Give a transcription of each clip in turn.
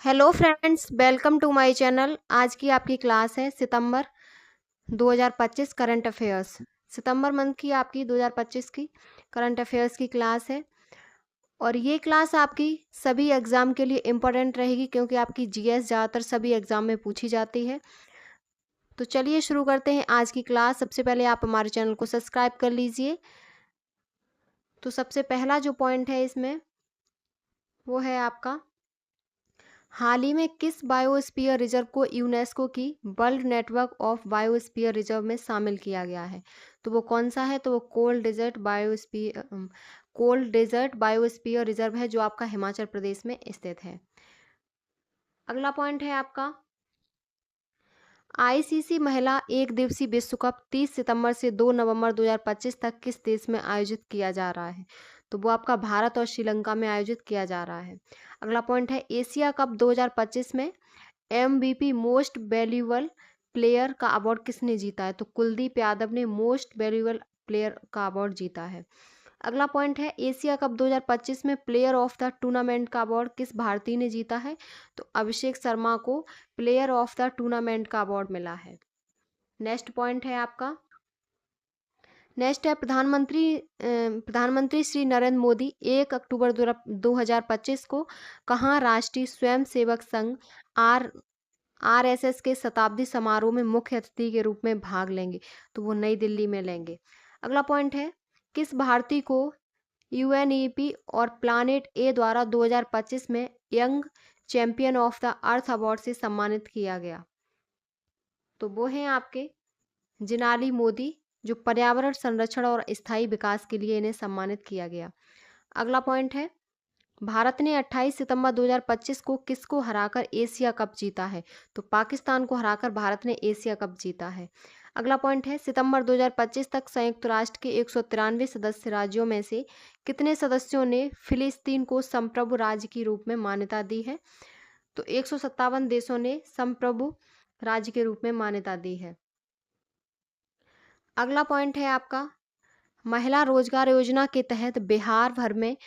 Hello friends, welcome to my channel. आज की आपकी क्लास है सितंबर 2025 करंट अफेयर्स। सितंबर मंथ की आपकी 2025 की करंट अफेयर्स की क्लास है और ये क्लास आपकी सभी एग्ज़ाम के लिए इम्पोर्टेंट रहेगी क्योंकि आपकी जीएस ज़्यादातर सभी एग्ज़ाम में पूछी जाती है। तो चलिए शुरू करते हैं आज की क्लास। सबसे पहले आप हमारे चैनल को सब्सक्राइब कर लीजिए। तो सबसे पहला जो पॉइंट है इसमें वो है आपका, हाल ही में किस बायोस्फीयर रिजर्व को यूनेस्को की world network of biosphere reserve में शामिल किया गया है? तो वो कौन सा है? तो वो कोल्ड डेजर्ट बायोस्फीयर रिजर्व है जो आपका हिमाचल प्रदेश में स्थित है। अगला पॉइंट है आपका, आईसीसी महिला एक दिवसीय विश्व कप 30 सितंबर से 2 नवंबर 2025 तक किस देश में आयोजित किया जा रहा है? तो वो आपका भारत और श्रीलंका में आयोजित किया जा रहा है। अगला पॉइंट है, एशिया कप 2025 में एमवीपी मोस्ट वैल्यूएबल प्लेयर का अवार्ड किसने जीता है? तो कुलदीप यादव ने मोस्ट वैल्यूएबल प्लेयर का अवार्ड जीता है। अगला पॉइंट है, एशिया कप 2025 में प्लेयर ऑफ द टूर्नामेंट का अवार्ड किस भारतीय ने जीता है? तो अभिषेक शर्मा को प्लेयर ऑफ द टूर्नामेंट का अवार्ड मिला है। नेक्स्ट पॉइंट है आपका, नेक्स्ट है, प्रधानमंत्री श्री नरेंद्र मोदी 1 अक्टूबर 2025 को कहाँ राष्ट्रीय स्वयंसेवक संघ आर आरएसएस के शताब्दी समारोह में मुख्य अतिथि के रूप में भाग लेंगे? तो वो नई दिल्ली में लेंगे। अगला पॉइंट है, किस भारतीय को यूएनईपी और प्लानेट ए द्वारा 2025 में young champion of the earth award से सम्मानित किया गया? तो वो हैं आपके जिनाली मोदी, जो पर्यावरण संरक्षण और स्थायी विकास के लिए इन्हें सम्मानित किया गया। अगला पॉइंट है, भारत ने 28 सितंबर 2025 को किसको हराकर एशिया कप जीता है? तो पाकिस्तान को हराकर भारत ने एशिया कप जीता है। अगला पॉइंट है, सितंबर 2025 तक संयुक्त राष्ट्र के 193 सदस्य राज्यों में से कितने सदस्यों ने फिलिस्तीन को संप्रभु राज्य के रूप में मान्यता दी है? तो 157 देशों ने संप्रभु राज्य के रूप में मान्यता दी है। अगला पॉइंट है आपका, महिला रोजगार योजना के तहत बिहार भर में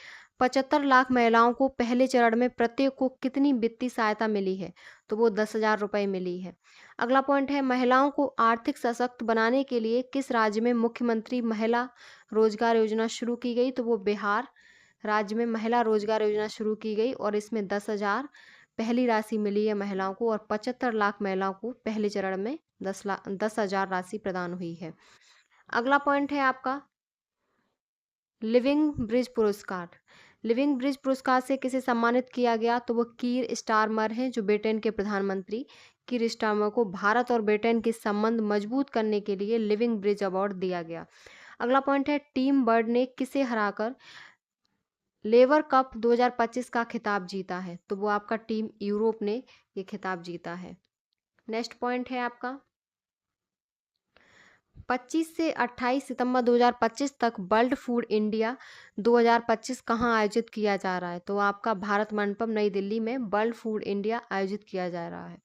75 लाख महिलाओं को पहले चरण में प्रत्येक को कितनी वित्तीय सहायता मिली है? तो वो 10,000 रुपये मिली है। अगला पॉइंट है, महिलाओं को आर्थिक सशक्त बनाने के लिए किस राज्य में मुख्यमंत्री महिला रोजगार योजना शुरू की गई? तो वो बिहार राज्य में महिला रोजगार योजना शुरू की गई और इसमें 10,000 पहली राशि मिली है महिलाओं को और 75 लाख महिलाओं को पहले चरण में 10,000 राशि प्रदान हुई है। अगला पॉइंट है आपका, लिविंग ब्रिज पुरस्कार। लिविंग ब्रिज पुरस्कार से किसे सम्मानित किया गया? तो वो कीर स्टारमर हैं, जो ब्रिटेन के प्रधानमंत्री कीर स्टारमर को भारत और ब्रिटेन के संबंध मजबूत करने के लिए लिविंग ब्रिज अवार्ड दिया गया। अगला पॉइंट है, टीम बर्ड ने किसे हराकर लेवर कप 2025 का खिताब जीता है? तो वो आपका टीम यूरोप ने ये खिताब जीता है। नेक्स्ट पॉइंट है आपका, 25 से 28 सितंबर 2025 तक वर्ल्ड फूड इंडिया 2025 कहाँ आयोजित किया जा रहा है? तो आपका भारत मंडपम नई दिल्ली में वर्ल्ड फूड इंडिया आयोजित किया जा रहा है।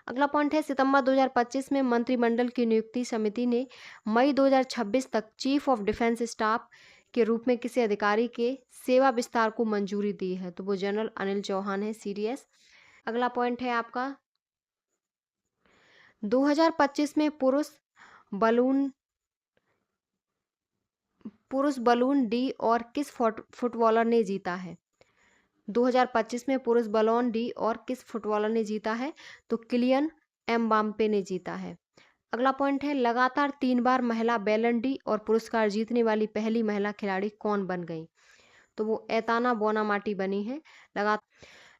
अगला पॉइंट है, सितंबर 2025 में मंत्रिमंडल की नियुक्ति समिति ने मई 2026 तक चीफ ऑफ डिफेंस स्टाफ के रूप में किसी अधिकारी के सेवा विस्तार को मंजूरी दी है? तो वो जनरल अनिल चौहान है, सीडीएस। अगला पॉइंट है आपका, 2025 में बलून पुरुष बलून डी और किस फुटबॉलर ने जीता है? 2025 में पुरुष बलून डी और किस फुटबॉलर ने जीता है? तो किलियन एम्बाप्पे ने जीता है। अगला पॉइंट है, लगातार 3 बार महिला बैलन डी और पुरस्कार जीतने वाली पहली महिला खिलाड़ी कौन बन गई? तो वो एताना बोनामाटी बनी है। लगा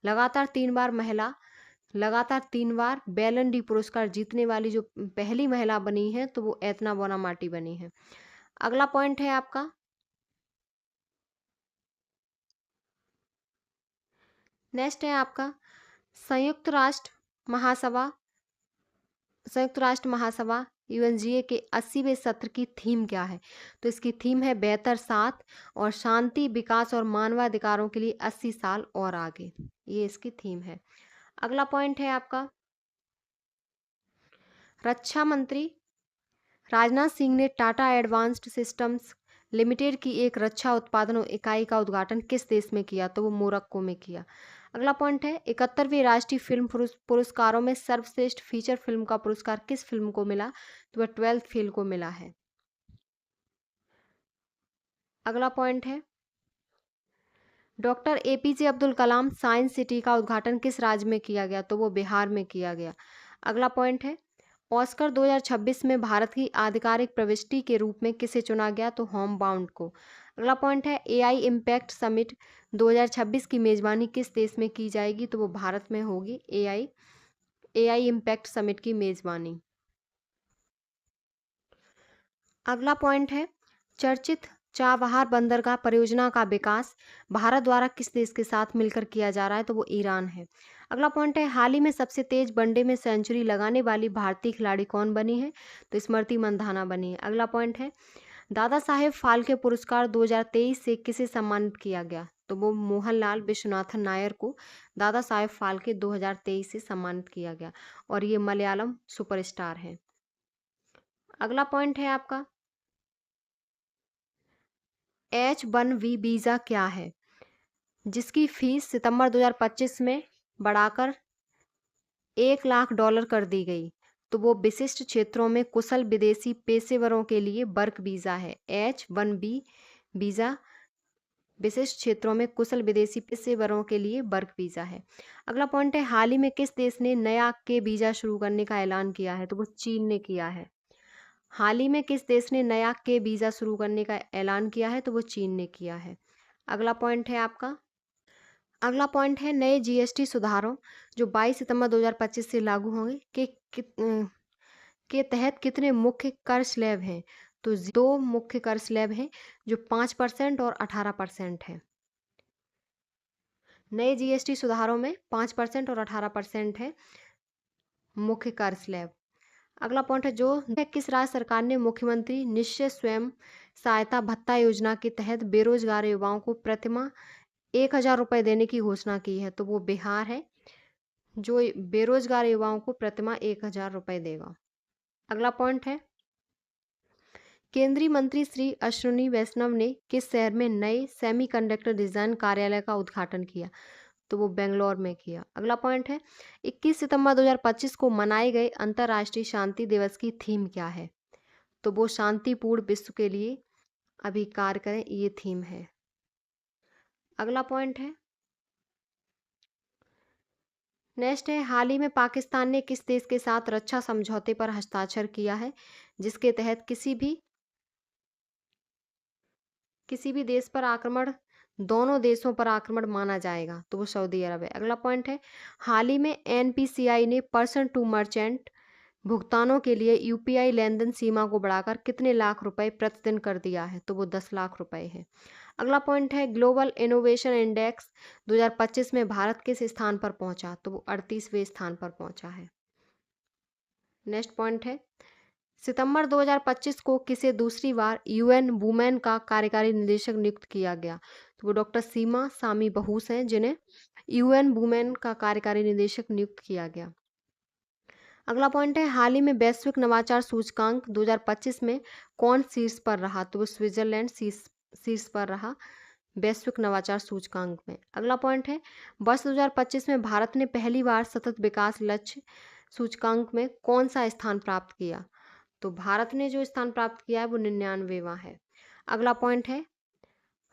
लगातार 3 बार बैलन डी पुरस्कार जीतने वाली जो पहली महिला बनी है तो वो एतना बोनामाटी बनी है। अगला पॉइंट है आपका, नेक्स्ट है आपका, संयुक्त राष्ट्र महासभा संयुक्त राष्ट्र महासभा यूएनजीए के 80वें सत्र की थीम क्या है? तो इसकी थीम है बेहतर साथ और शांति, विकास और मानवाधिकारों के लिए 80 साल और आगे। ये इसकी थीम है। अगला पॉइंट है आपका, रक्षा मंत्री राजनाथ सिंह ने टाटा एडवांस्ड सिस्टम्स लिमिटेड की एक रक्षा उत्पादन इकाई का उद्घाटन किस देश में किया? तो वो मोरक्को में किया। अगला पॉइंट है 71वें राष्ट्रीय फिल्म पुरस्कारों में सर्वश्रेष्ठ फीचर फिल्म का पुरस्कार किस फिल्म को मिला? तो वह 12th फेल को मिला है। अगला पॉइंट है doctor APJ Abdul Kalam science city का उद्घाटन किस राज्य में किया गया? तो वो बिहार में किया गया। अगला पॉइंट है ऑस्कर 2026 में भारत की आधिकारिक प्रविष्टि के रूप में किसे चुना गया? तो होम बाउंड को। अगला पॉइंट है एआई इम्पैक्ट समिट 2026 की मेजबानी किस देश में की जाएगी? तो वो भारत में होगी एआई इम्पैक्ट समिट की मेजबानी। अगला पॉइंट है चर्चित चाबहार बंदरगाह परियोजना का विकास भारत द्वारा किस देश के साथ मिलकर किया जा रहा है? तो वो ईरान है। अगला पॉइंट है हाल ही में सबसे तेज वनडे में सेंचुरी लगाने वाली भारतीय खिलाड़ी कौन बनी है? तो स्मृति मंधाना बनी है। अगला पॉइंट है दादा साहेब फाल्के पुरस्कार 2023 से किसे सम्मानित किया गया? तो वो मोहनलाल विश्वनाथन नायर को दादा साहेब फाल्के 2023 से सम्मानित किया गया और ये मलयालम सुपरस्टार हैं। अगला पॉइंट है आपका H-1B वीज़ा क्या है? जिसकी फीस सितंबर 2025 में बढ़ाकर $1 लाख कर दी गई। तो वो विशिष्ट क्षेत्रों में कुशल विदेशी पेशेवरों के लिए वर्क वीज़ा है। H-1B वीज़ा विशिष्ट क्षेत्रों में कुशल विदेशी पेशेवरों के लिए वर्क वीज़ा है। अगला पॉइंट है हाल ही में किस देश ने नया के वीज़ा शुरू करने का ऐलान किया है? तो वो चीन ने किया है। हाल ही में किस देश ने नया के वीज़ा शुरू करने का ऐलान किया है? तो वो चीन ने किया है। अगला पॉइंट है आपका नए जीएसटी सुधारों जो 22 सितंबर 2025 से लागू होंगे के तहत कितने मुख्य कर स्लैब हैं? तो 2 मुख्य कर स्लैब हैं जो 5% और 18% है। नए जीएसटी सुधारों में 5% और 18% है मुख्य कर स्लैब। अगला पॉइंट है जो किस राज्य सरकार ने मुख्यमंत्री निश्चय स्वयं सहायता भत्ता योजना के तहत बेरोजगार युवाओं को प्रतिमाह 1,000 रुपये देने की घोषणा की है? तो वो बिहार है जो बेरोजगार युवाओं को प्रतिमाह 1,000 रुपये देगा। अगला पॉइंट है केंद्रीय मंत्री श्री अश्विनी वैष्णव ने किस शहर में नए सेमीकंडक्टर डिजाइन कार्यालय का उद्घाटन किया? तो वो बेंगलोर में किया। अगला पॉइंट है 21 सितंबर 2025 को मनाए गए अंतर्राष्ट्रीय शांति दिवस की थीम क्या है? तो वो शांतिपूर्ण विश्व के लिए अभी कार्य करें, ये थीम है। अगला पॉइंट है नेक्स्ट है हाल ही में पाकिस्तान ने किस देश के साथ रक्षा समझौते पर हस्ताक्षर किया है जिसके तहत किसी भी देश पर आक्रमण दोनों देशों पर आक्रमण माना जाएगा? तो वो सऊदी अरब है। अगला पॉइंट है हाल ही में एनपीसीआई ने पर्सन टू मर्चेंट भुगतानों के लिए यूपीआई लेन देन सीमा को बढ़ाकर कितने लाख रुपए प्रतिदिन कर दिया है? तो वो 10 लाख रुपए है। अगला पॉइंट है ग्लोबल इनोवेशन इंडेक्स 2025 में भारत किस स्थान पर पहुंचा? तो वो 38वें स्थान पर पहुंचा है। नेक्स्ट पॉइंट है सितंबर 2025 को किसे दूसरी बार यूएन वुमेन का कार्यकारी निदेशक नियुक्त किया गया? तो वो डॉक्टर सीमा सामी बहूस हैं जिन्हें यूएन वुमेन का कार्यकारी निदेशक नियुक्त किया गया। अगला पॉइंट है हाल ही में वैश्विक नवाचार सूचकांक 2025 में कौन शीर्ष पर रहा? तो वो स्विट्जरलैंड शीर्ष पर रहा वैश्विक नवाचार सूचकांक में। अगला पॉइंट है वर्ष 2025 में भारत ने पहली बार सतत विकास लक्ष्य सूचकांक में कौन सा स्थान प्राप्त किया? तो भारत ने जो स्थान प्राप्त किया है वो 99वां है। अगला पॉइंट है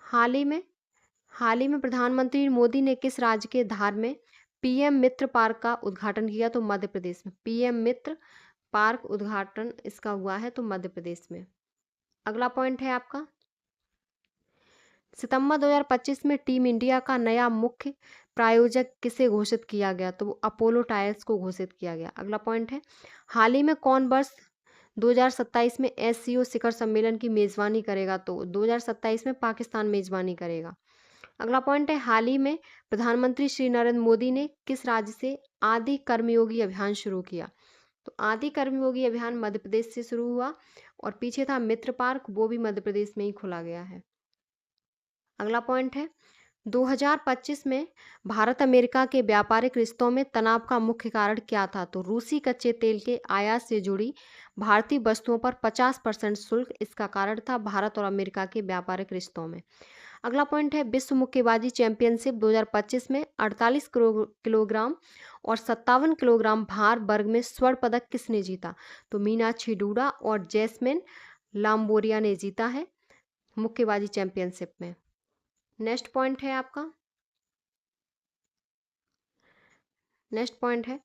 हाल ही में प्रधानमंत्री मोदी ने किस राज्य के धार में पीएम मित्र पार्क का उद्घाटन किया? तो मध्य प्रदेश में पीएम मित्र पार्क उद्घाटन इसका हुआ है तो मध्य प्रदेश में। अगला पॉइंट है आपका सितंबर 2025 में टीम इंडिया का नया मुख्य प्रायोजक किसे घोषित किया गया? तो वो अपोलो टायर्स को घोषित किया गया। अगला पॉइंट है हाल ही में कौन वर्ष 2027 में एससीओ शिखर सम्मेलन की मेजबानी करेगा? तो 2027 में पाकिस्तान मेजबानी करेगा। अगला पॉइंट है हाल ही में प्रधानमंत्री श्री नरेंद्र मोदी ने किस राज्य से आदि कर्मयोगी अभियान शुरू किया? तो आदि कर्मयोगी अभियान मध्य प्रदेश से शुरू हुआ और पीछे था मित्र पार्क, वो भी मध्य प्रदेश में ही खुला गया है। अगला पॉइंट है 2025 में भारत अमेरिका के व्यापारिक रिश्तों में तनाव का मुख्य कारण क्या था? तो रूसी कच्चे तेल के आयात से जुड़ी भारतीय वस्तुओं पर 50% शुल्क। इसका कारण था भारत और अमेरिका के व्यापारिक रिश्तों में। अगला पॉइंट है विश्व मुक्केबाजी चैंपियनशिप 2025 में 48 किलोग्राम और 57 किलोग्राम भार वर्ग में स्वर्ण पदक किसने जीता? तो मीनाक्षी डूडा और जैस्मिन लाम्बोरिया ने जीता है मुक्केबाजी चैंपियनशिप में। नेक्स्ट पॉइंट है आपका, नेक्स्ट पॉइंट है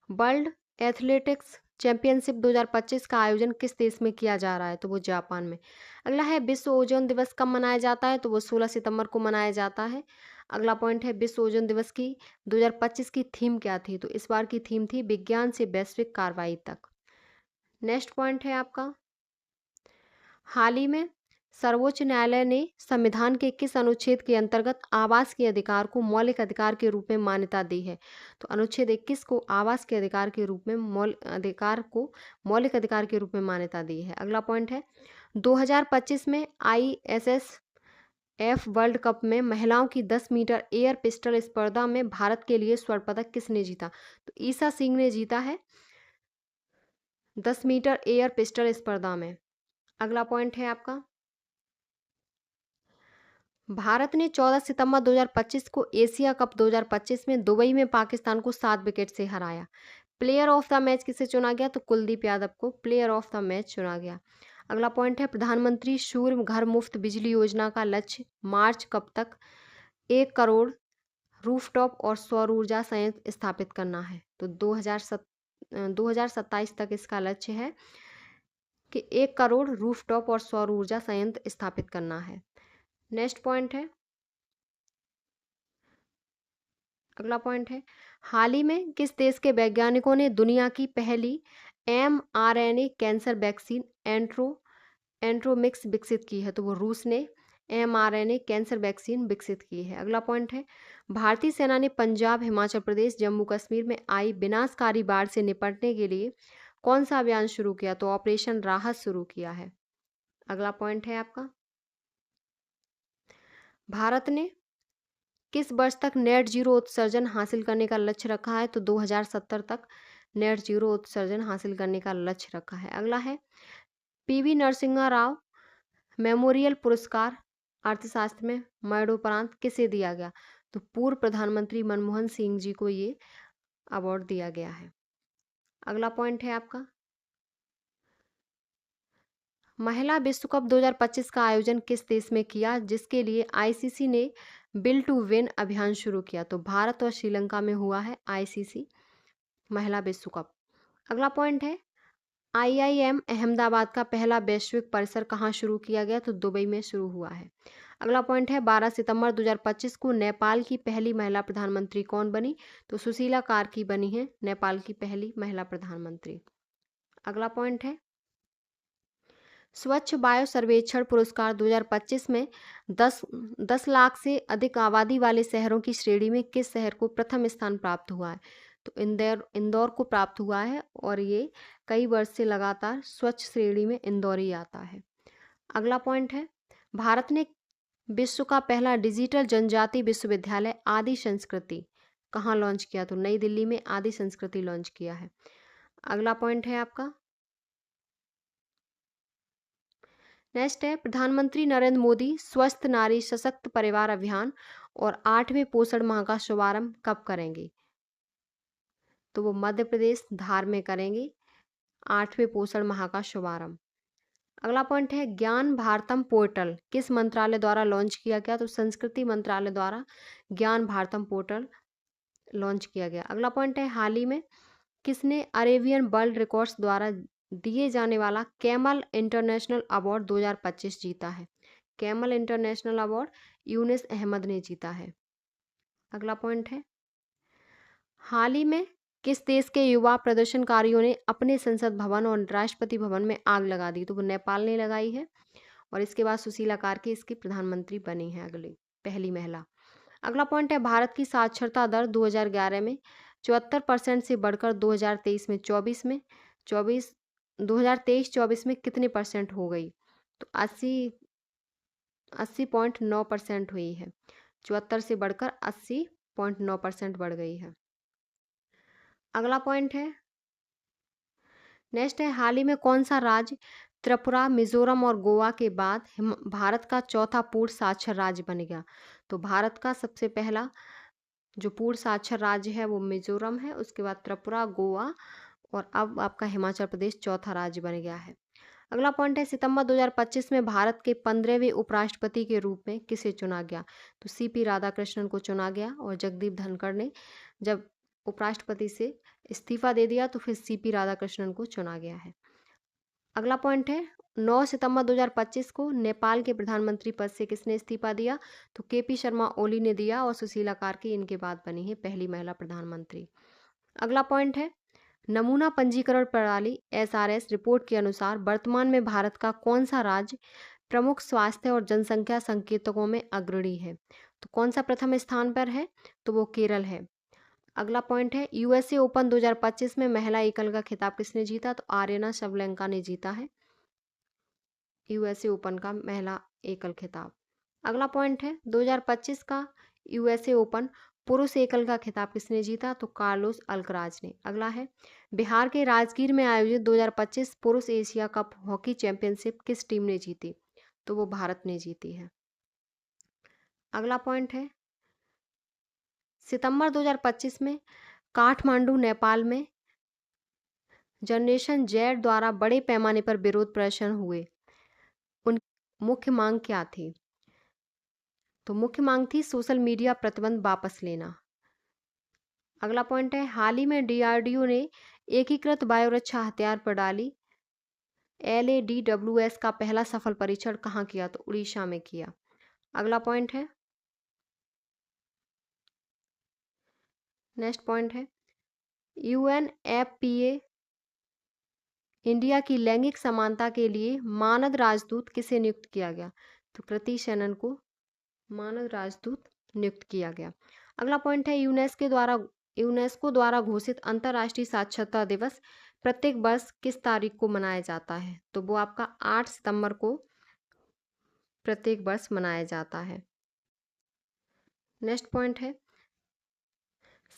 वर्ल्ड एथलेटिक्स चैंपियनशिप 2025 का आयोजन किस देश में किया जा रहा है? तो वो जापान में। अगला है विश्व ओजोन दिवस कब मनाया जाता है? तो वो 16 सितंबर को मनाया जाता है। अगला पॉइंट है विश्व ओजोन दिवस की 2025 की थीम क्या थी? तो इस बार की थीम थी विज्ञान से वैश्विक कार्रवाई तक। नेक्स्ट पॉइंट है आपका, हाल ही में सर्वोच्च न्यायालय ने संविधान के किस अनुच्छेद के अंतर्गत आवास के अधिकार को मौलिक अधिकार के रूप में मान्यता दी है? तो अनुच्छेद 21 को आवास के अधिकार के रूप में मौलिक अधिकार के रूप में मान्यता दी है। अगला पॉइंट है 2025 में ISSF वर्ल्ड कप में महिलाओं की 10 मीटर एयर पिस्टल स्पर्धा में भारत के लिए स्वर्ण पदक किसने जीता? तो ईसा सिंह ने जीता है 10 मीटर एयर पिस्टल स्पर्धा में। अगला पॉइंट है आपका, भारत ने 14 सितंबर 2025 को एशिया कप 2025 में दुबई में पाकिस्तान को 7 विकेट से हराया। प्लेयर ऑफ द मैच किसे चुना गया? तो कुलदीप यादव को प्लेयर ऑफ द मैच चुना गया। अगला पॉइंट है प्रधानमंत्री सूर्य घर मुफ्त बिजली योजना का लक्ष्य मार्च कब तक 1 करोड़ रूफटॉप और सौर ऊर्जा संयंत्र स्थापित करना है? तो 2027 तक इसका लक्ष्य है कि 1 करोड़ रूफटॉप और सौर ऊर्जा संयंत्र स्थापित करना है। नेक्स्ट पॉइंट है, अगला पॉइंट है हाल ही में किस देश के वैज्ञानिकों ने दुनिया की पहली mRNA कैंसर वैक्सीन एंट्रोमिक्स विकसित की है? तो वो रूस ने mRNA कैंसर वैक्सीन विकसित की है। अगला पॉइंट है भारतीय सेना ने पंजाब, हिमाचल प्रदेश, जम्मू कश्मीर में आई विनाशकारी बाढ़ से निपटने के लिए कौन सा अभियान शुरू किया? तो ऑपरेशन राहत शुरू किया है। अगला पॉइंट है आपका, भारत ने किस वर्ष तक नेट जीरो उत्सर्जन हासिल करने का लक्ष्य रखा है? तो 2070 तक नेट जीरो उत्सर्जन हासिल करने का लक्ष्य रखा है। अगला है PV नरसिम्हा राव मेमोरियल पुरस्कार अर्थशास्त्र में मरणोपरांत किसे दिया गया? तो पूर्व प्रधानमंत्री मनमोहन सिंह जी को ये अवार्ड दिया गया है। अगला पॉइंट है आपका, महिला विश्व कप 2025 का आयोजन किस देश में किया जिसके लिए ICC ने बिल टू विन अभियान शुरू किया? तो भारत और श्रीलंका में हुआ है ICC महिला विश्व कप। अगला पॉइंट है IIM अहमदाबाद का पहला वैश्विक परिसर कहाँ शुरू किया गया? तो दुबई में शुरू हुआ है। अगला पॉइंट है 12 सितंबर 2025 को नेपाल की पहली महिला प्रधानमंत्री कौन बनी? तो सुशीला कार्की बनी है नेपाल की पहली महिला प्रधानमंत्री। अगला पॉइंट है स्वच्छ वायु सर्वेक्षण पुरस्कार 2025 में 10 लाख से अधिक आबादी वाले शहरों की श्रेणी में किस शहर को प्रथम स्थान प्राप्त हुआ है? तो इंदौर को प्राप्त हुआ है और ये कई वर्ष से लगातार स्वच्छ श्रेणी में इंदौर ही आता है। अगला पॉइंट है भारत ने विश्व का पहला डिजिटल जनजाति विश्वविद्यालय आदि संस्कृति कहाँ लॉन्च किया? तो नई दिल्ली में आदि संस्कृति लॉन्च किया है। अगला पॉइंट है आपका, नेक्स्ट है प्रधानमंत्री नरेंद्र मोदी स्वस्थ नारी सशक्त परिवार अभियान और 8वें पोषण माह का शुभारंभ कब करेंगे? तो वो मध्य प्रदेश धार में करेंगे 8वें पोषण माह का शुभारंभ। अगला पॉइंट है ज्ञान भारतम पोर्टल किस मंत्रालय द्वारा लॉन्च किया गया? तो संस्कृति मंत्रालय द्वारा ज्ञान भारतम पोर्टल लॉन्च किया गया। अगला पॉइंट है हाल ही में किसने अरेबियन वर्ल्ड रिकॉर्ड्स द्वारा दिए जाने वाला कैमल इंटरनेशनल अवार्ड 2025 जीता है? कैमल इंटरनेशनल अवार्ड यूनिस अहमद ने जीता है। अगला पॉइंट है हाल ही में किस देश के युवा प्रदर्शनकारियों ने अपने संसद भवन और राष्ट्रपति भवन में आग लगा दी? तो वो नेपाल ने लगाई है और इसके बाद सुशीला कार्की इसकी प्रधानमंत्री बनी है अगली पहली महिला। अगला पॉइंट है भारत की साक्षरता दर 2011 में 74% से बढ़कर 2023 में 2023-24 में कितने परसेंट हो गई? तो 80.9% हुई है। 74 से बढ़कर 80.9% बढ़ गई है। अगला पॉइंट है नेक्स्ट है, हाल ही में कौन सा राज्य त्रिपुरा, मिजोरम और गोवा के बाद भारत का चौथा पूर्ण साक्षर राज्य बन गया? तो भारत का सबसे पहला जो पूर्ण साक्षर राज्य है वो मिजोरम है, उसके बाद त्रिपुरा, गोवा और अब आपका हिमाचल प्रदेश चौथा राज्य बन गया है। अगला पॉइंट है, सितंबर 2025 में भारत के 15वें उपराष्ट्रपति के रूप में किसे चुना गया? तो सीपी राधाकृष्णन को चुना गया, और जगदीप धनखड़ ने जब उपराष्ट्रपति से इस्तीफा दे दिया तो फिर सीपी राधाकृष्णन को चुना गया है। अगला पॉइंट है, 9 सितंबर 2025 को नेपाल के प्रधानमंत्री पद से किसने इस्तीफा दिया? तो केपी शर्मा ओली ने दिया, और सुशीला कार्की इनके बाद बनी है पहली महिला प्रधानमंत्री। अगला पॉइंट है, नमूना पंजीकरण प्रणाली एसआरएस रिपोर्ट के अनुसार वर्तमान में भारत का कौन सा राज्य प्रमुख स्वास्थ्य और जनसंख्या संकेतकों में अग्रणी है? तो कौन सा प्रथम स्थान पर है? तो वो केरल है। अगला पॉइंट है, यूएसए ओपन 2025 में महिला एकल का खिताब किसने जीता? तो आर्यना सबलेंका ने जीता है यूएसए ओपन का महिला एकल खिताब। अगला पॉइंट है, 2025 का यूएसए ओपन पुरुष एकल का खिताब किसने जीता? तो कार्लोस अल्कराज ने। अगला है, बिहार के राजगीर में आयोजित 2025 पुरुष एशिया कप हॉकी चैंपियनशिप किस टीम ने जीती? तो वो भारत ने जीती है। अगला पॉइंट है, सितंबर 2025 में काठमांडू, नेपाल में जनरेशन जेड द्वारा बड़े पैमाने पर विरोध प्रदर्शन हुए। उन मुख्य मांग क्या थी? तो मुख्य मांग थी सोशल मीडिया प्रतिबंध वापस लेना। अगला पॉइंट है, हाल ही में डीआरडीओ ने एकीकृत बायोरक्षा हथियार प्रणाली LADWS का पहला सफल परीक्षण कहाँ किया? तो उड़ीसा में किया। अगला पॉइंट है, नेक्स्ट पॉइंट है, UNFPA इंडिया की लैंगिक समानता के लिए मानद राजदूत किसे नियुक्त किया गया? तो कृति सेनन को मानद राजदूत नियुक्त किया गया। अगला पॉइंट है, यूनेस्को द्वारा घोषित अंतर्राष्ट्रीय साक्षरता दिवस प्रत्येक वर्ष किस तारीख को मनाया जाता है? तो वो आपका 8 सितंबर को प्रत्येक वर्ष मनाया जाता है। नेक्स्ट पॉइंट है,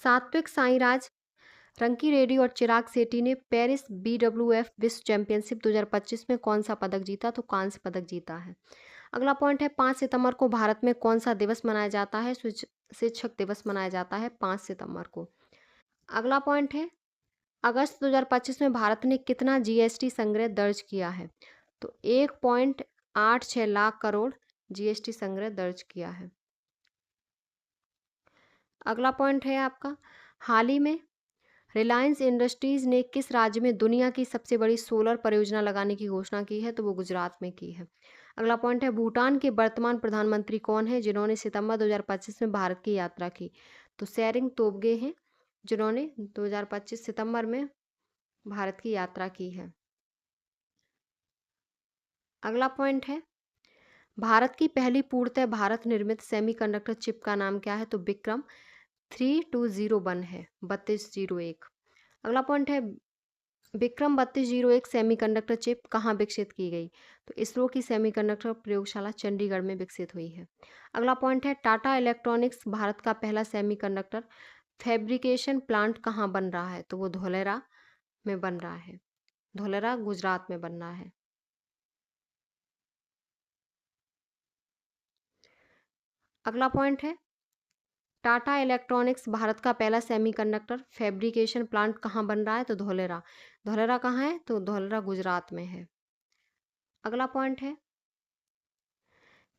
सात्विक साईराज रंकीरेड्डी और चिराग शेट्टी ने पेरिस BWF विश्व चैंपियनशिप 2025 में कौन सा पदक जीता? तो कांस्य पदक जीता है। अगला पॉइंट है, 5 सितंबर को भारत में कौन सा दिवस मनाया जाता है? शिक्षक दिवस मनाया जाता है 5 सितंबर को। अगला पॉइंट है, अगस्त 2025 में भारत ने कितना GST संग्रह दर्ज किया है? तो 1.86 लाख करोड़ GST संग्रह दर्ज किया है। अगला पॉइंट है आपका, हाल ही में रिलायंस इंडस्ट्रीज ने किस राज्य में दुनिया की सबसे बड़ी सोलर परियोजना लगाने की घोषणा की है? तो वो गुजरात में की है। अगला पॉइंट है, भूटान के वर्तमान प्रधानमंत्री कौन है जिन्होंने सितंबर 2025 में भारत की यात्रा की? तो शेरिंग तोब्गे हैं जिन्होंने 2025 सितंबर में भारत की यात्रा की है। अगला पॉइंट है, भारत की पहली पूर्णतः भारत निर्मित सेमीकंडक्टर चिप का नाम क्या है? तो विक्रम 3201 है, 3201। अगला पॉइंट है, विक्रम 3201 सेमीकंडक्टर चिप कहाँ विकसित की गई? तो इसरो की सेमीकंडक्टर प्रयोगशाला चंडीगढ़ में विकसित हुई है। अगला पॉइंट है, टाटा इलेक्ट्रॉनिक्स भारत का पहला सेमीकंडक्टर फैब्रिकेशन प्लांट कहाँ बन रहा है? तो वो धोलेरा में बन रहा है, धोलेरा गुजरात में बन रहा है। अगला पॉइंट है, टाटा इलेक्ट्रॉनिक्स भारत का पहला सेमीकंडक्टर फैब्रिकेशन प्लांट कहाँ बन रहा है? तो धोलेरा। धोलेरा कहाँ है? तो धोलेरा गुजरात में है। अगला पॉइंट है,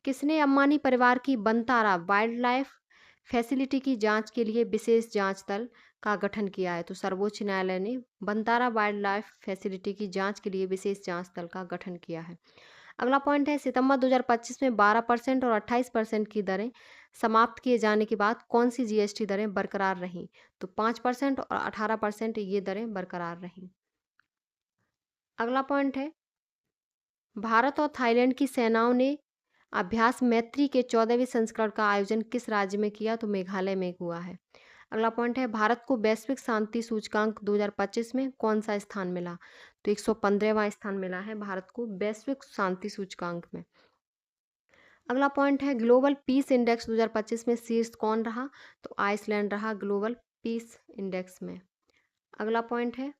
किसने अंबानी परिवार की बनतारा वाइल्ड लाइफ फैसिलिटी की जांच के लिए विशेष जांच दल का गठन किया है? तो सर्वोच्च न्यायालय ने बनतारा वाइल्ड लाइफ फैसिलिटी की जांच के लिए विशेष जांच दल का गठन किया है। अगला पॉइंट है, सितंबर 2025 में 12% और 28% की दरें समाप्त किए जाने के बाद कौन सी GST दरें बरकरार रहीं? तो 5% और 18% ये दरें बरकरार रहीं। अगला पॉइंट है, भारत और थाईलैंड की सेनाओं ने अभ्यास मैत्री के 14वें संस्करण का आयोजन किस राज्य में किया? तो मेघालय में हुआ है। अगला पॉइंट है, भारत को वैश्विक शांति सूचकांक 2025 में कौन सा स्थान मिला? तो 115वां स्थान मिला है भारत को वैश्विक शांति सूचकांक में। अगला पॉइंट है, ग्लोबल पीस इंडेक्स 2025 में शीर्ष कौन रहा? तो आइसलैंड रहा ग्लोबल पीस इंडेक्स में। अगला पॉइंट है,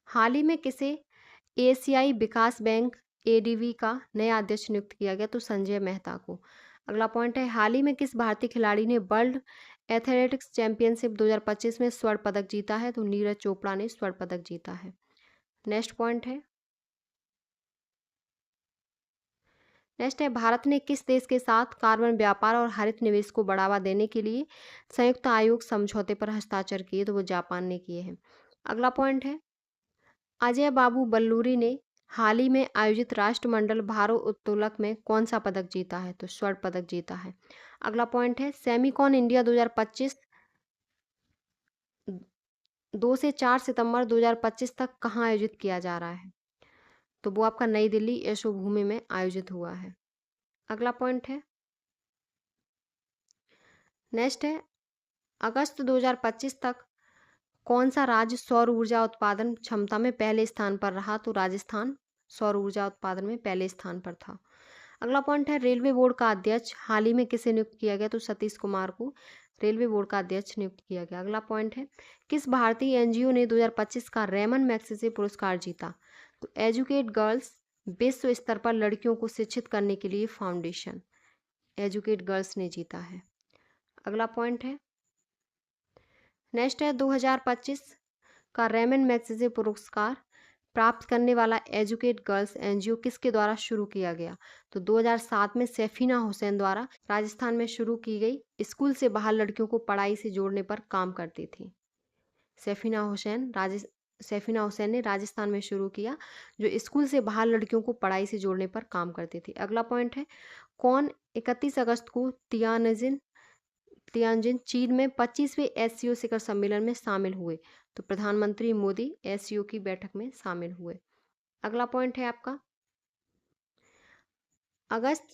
हाल ही में किसे एशियाई विकास बैंक एडीबी का नया अध्यक्ष नियुक्त किया गया? तो संजय मेहता को। अगला पॉइंट है, हाल ही में किस भारतीय खिलाड़ी ने वर्ल्ड एथलेटिक्स चैंपियनशिप 2025 में स्वर्ण पदक जीता है? तो नीरज चोपड़ा ने स्वर्ण पदक जीता है। नेक्स्ट पॉइंट है, नेक्स्ट है, भारत ने किस देश के साथ कार्बन व्यापार और हरित निवेश को बढ़ावा देने के लिए संयुक्त आयोग समझौते पर हस्ताक्षर किए? तो वो जापान ने किए हैं। अगला पॉइंट है, अजय बाबू बल्लूरी ने हाल ही में आयोजित राष्ट्रमंडल भारोत्तोलक में कौन सा पदक जीता है? तो स्वर्ण पदक जीता है। अगला पॉइंट है, सेमिकॉन इंडिया 2025 2 से 4 सितंबर 2025 तक कहाँ आयोजित किया जा रहा है? तो वो आपका नई दिल्ली यशोभूमि में आयोजित हुआ है। अगला पॉइंट है, नेक्स्ट है, अगस्त 2025 तक कौन सा राज्य सौर ऊर्जा उत्पादन क्षमता में पहले स्थान पर रहा? तो राजस्थान सौर ऊर्जा उत्पादन में पहले स्थान पर था। अगला पॉइंट है, रेलवे बोर्ड का अध्यक्ष हाल ही में किसे नियुक्त किया गया? तो सतीश कुमार को रेलवे बोर्ड का अध्यक्ष नियुक्त किया गया। अगला पॉइंट है, किस भारतीय एनजीओ ने 2025 का रेमन मैग्सेसे पुरस्कार जीता? तो एजुकेट गर्ल्स, विश्व स्तर पर लड़कियों को शिक्षित करने के लिए फाउंडेशन, एजुकेट गर्ल्स ने जीता है। अगला पॉइंट है, नेक्स्ट है, 2025 का रेमन मैग्सेसे पुरस्कार प्राप्त करने वाला एजुकेट गर्ल्स एनजीओ किसके द्वारा शुरू किया गया? तो 2007 में सैफीना हुसैन द्वारा राजस्थान में शुरू की गई, स्कूल से बाहर लड़कियों को पढ़ाई से जोड़ने पर काम करती थी। सैफीना हुसैन ने राजस्थान में शुरू किया, जो स्कूल से बाहर लड़कियों को पढ़ाई से जोड़ने पर काम करती थी। अगला पॉइंट है, कौन 31 अगस्त को तियानजिन चीन में 25वें एससीओ शिखर सम्मेलन में शामिल हुए? तो प्रधानमंत्री मोदी एससीओ की बैठक में शामिल हुए। अगला पॉइंट है आपका, अगस्त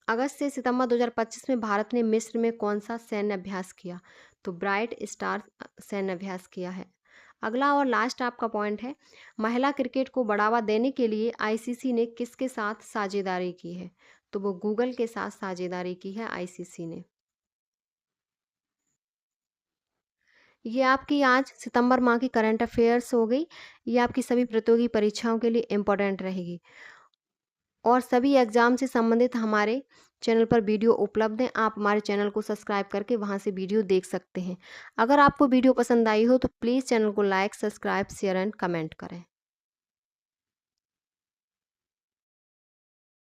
अगस्त से सितंबर 2025 में भारत ने मिस्र में कौन सा सैन्य अभ्यास किया? तो ब्राइट स्टार सैन्य अभ्यास किया है। अगला और लास्ट आपका पॉइंट है, महिला क्रिकेट को बढ़ावा देने के लिए आईसीसी ने किसके साथ साझेदारी की है? तो वो गूगल के साथ साझेदारी की है आईसीसी ने। ये आपकी आज सितंबर माह की करंट अफेयर्स हो गई। ये आपकी सभी प्रतियोगी परीक्षाओं के लिए इम्पोर्टेंट रहेगी और सभी एग्जाम से संबंधित हमारे चैनल पर वीडियो उपलब्ध हैं। आप हमारे चैनल को सब्सक्राइब करके वहां से वीडियो देख सकते हैं। अगर आपको वीडियो पसंद आई हो तो प्लीज़ चैनल को like, subscribe, share and comment करें।